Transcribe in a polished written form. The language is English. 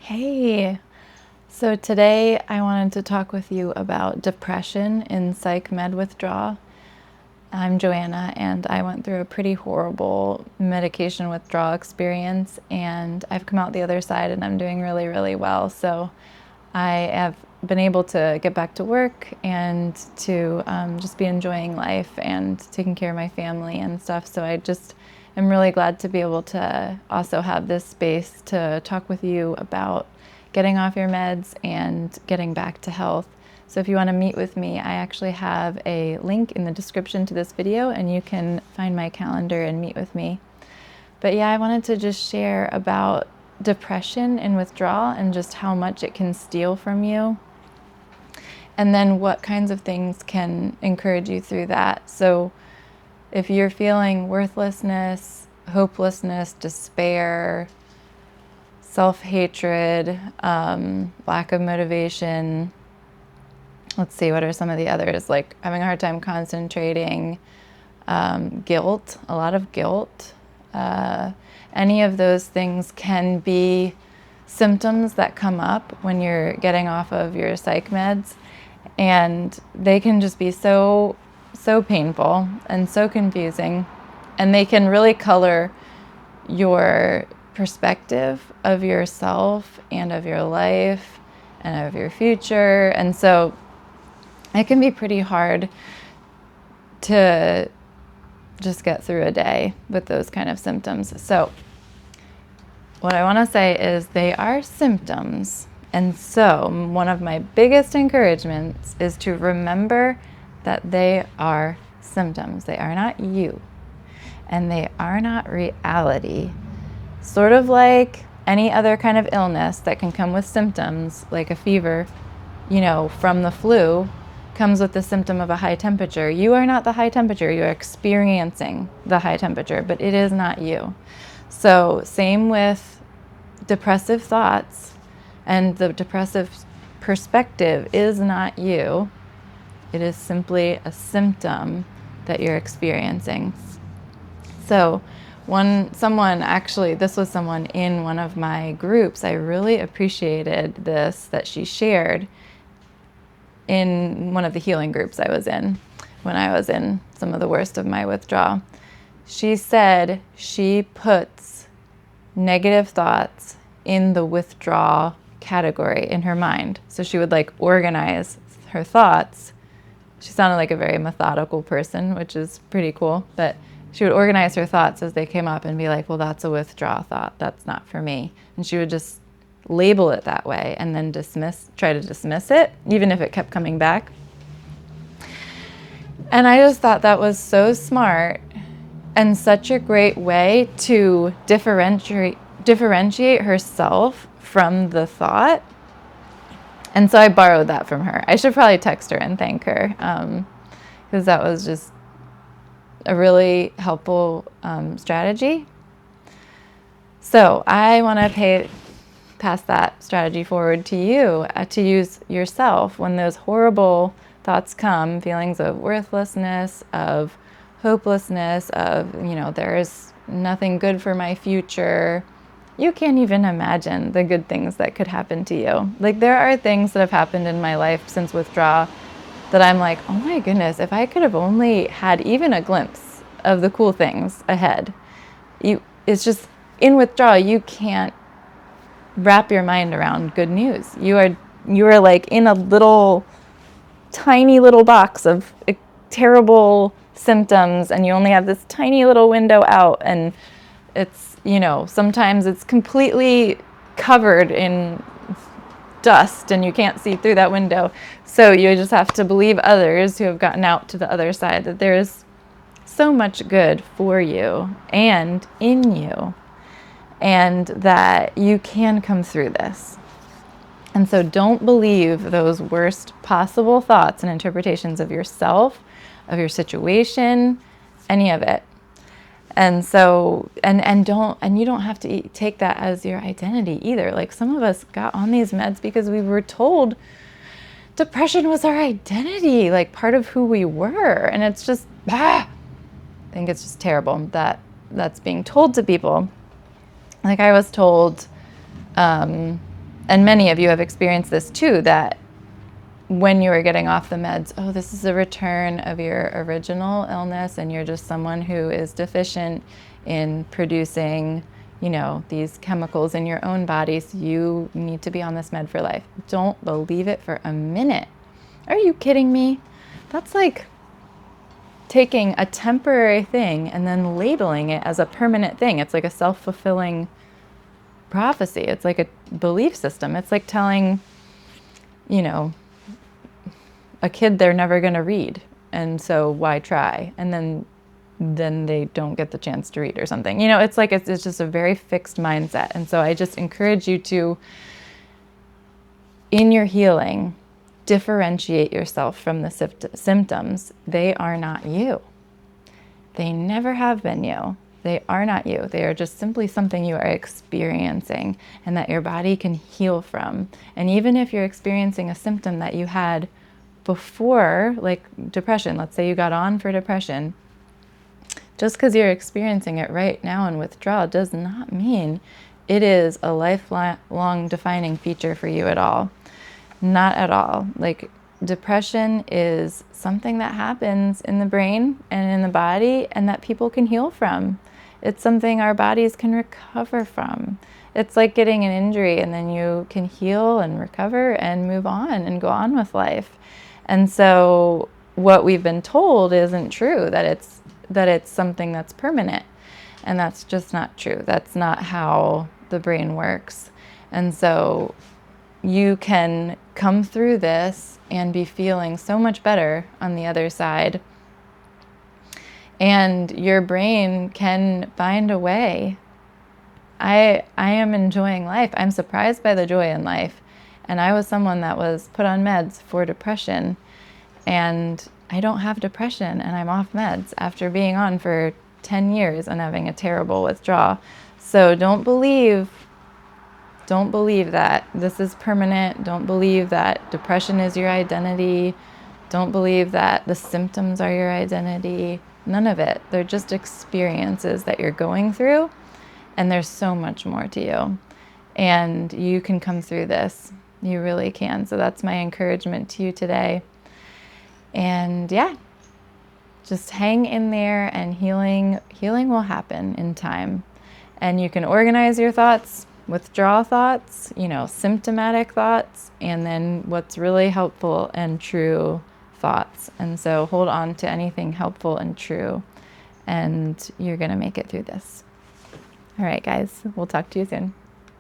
Hey, so today I wanted to talk with you about depression in psych med withdrawal. I'm Joanna, and I went through a pretty horrible medication withdrawal experience, and I've come out the other side and I'm doing really, really well. So I have been able to get back to work and to just be enjoying life and taking care of my family and stuff. So I just am really glad to be able to also have this space to talk with you about getting off your meds and getting back to health. So if you want to meet with me, I actually have a link in the description to this video, and you can find my calendar and meet with me. But yeah, I wanted to just share about depression and withdrawal and just how much it can steal from you, and then what kinds of things can encourage you through that. So if you're feeling worthlessness, hopelessness, despair, self-hatred, lack of motivation, let's see, what are some of the others? Like having a hard time concentrating, guilt, a lot of guilt. Any of those things can be symptoms that come up when you're getting off of your psych meds, and they can just be so painful and so confusing, and they can really color your perspective of yourself and of your life and of your future. And so it can be pretty hard to just get through a day with those kind of symptoms. So what I want to say is they are symptoms. And so one of my biggest encouragements is to remember that they are symptoms. They are not you, and they are not reality. Sort of like any other kind of illness that can come with symptoms, like a fever, from the flu, comes with the symptom of a high temperature. You are not the high temperature. You are experiencing the high temperature, but it is not you. So same with depressive thoughts, and the depressive perspective is not you. It is simply a symptom that you're experiencing. So this was someone in one of my groups, I really appreciated this, that she shared in one of the healing groups I was in when I was in some of the worst of my withdrawal. She said she puts negative thoughts in the withdrawal category in her mind. So she would organize her thoughts. She sounded like a very methodical person, which is pretty cool, but she would organize her thoughts as they came up and be like, well, that's a withdrawal thought. That's not for me. And she would just label it that way and then try to dismiss it, even if it kept coming back. And I just thought that was so smart and such a great way to differentiate herself from the thought. And so I borrowed that from her. I should probably text her and thank her, because that was just a really helpful strategy. So I want to pass that strategy forward to you, to use yourself when those horrible thoughts come, feelings of worthlessness, of hopelessness, of, there's nothing good for my future. You can't even imagine the good things that could happen to you. Like, there are things that have happened in my life since withdrawal that I'm like, oh my goodness, if I could have only had even a glimpse of the cool things ahead. It's just, in withdrawal, you can't wrap your mind around good news. You are like in a tiny little box of terrible symptoms, and you only have this tiny little window out, and it's, sometimes it's completely covered in dust and you can't see through that window. So you just have to believe others who have gotten out to the other side, that there is so much good for you and in you, and that you can come through this. And so don't believe those worst possible thoughts and interpretations of yourself, of your situation, any of it. And so, and you don't have to take that as your identity either. Like, some of us got on these meds because we were told depression was our identity, like part of who we were. And it's just, I think it's just terrible that that's being told to people. Like, I was told, and many of you have experienced this too, that when you are getting off the meds, oh, this is a return of your original illness, and you're just someone who is deficient in producing, you know, these chemicals in your own body, so you need to be on this med for life. Don't believe it for a minute. Are you kidding me? That's like taking a temporary thing and then labeling it as a permanent thing. It's like a self-fulfilling prophecy. It's like a belief system. It's like telling, you know, a kid they're never going to read, and so why try? And then they don't get the chance to read or something. You know, it's like it's just a very fixed mindset. And so I just encourage you to, in your healing, differentiate yourself from the symptoms. They are not you. They never have been you. They are not you. They are just simply something you are experiencing and that your body can heal from. And even if you're experiencing a symptom that you had before, like depression, let's say you got on for depression, just because you're experiencing it right now in withdrawal does not mean it is a lifelong defining feature for you at all. Not at all. Like, depression is something that happens in the brain and in the body, and that people can heal from. It's something our bodies can recover from. It's like getting an injury, and then you can heal and recover and move on and go on with life. And so what we've been told isn't true, that it's something that's permanent. And that's just not true. That's not how the brain works. And so you can come through this and be feeling so much better on the other side. And your brain can find a way. I am enjoying life. I'm surprised by the joy in life. And I was someone that was put on meds for depression. And I don't have depression, and I'm off meds after being on for 10 years and having a terrible withdrawal. So don't believe that this is permanent. Don't believe that depression is your identity. Don't believe that the symptoms are your identity. None of it. They're just experiences that you're going through, and there's so much more to you. And you can come through this. You really can. So that's my encouragement to you today. And yeah, just hang in there, and healing will happen in time. And you can organize your thoughts, withdrawal thoughts, you know, symptomatic thoughts, and then what's really helpful and true thoughts. And so hold on to anything helpful and true, and you're going to make it through this. All right, guys, we'll talk to you soon.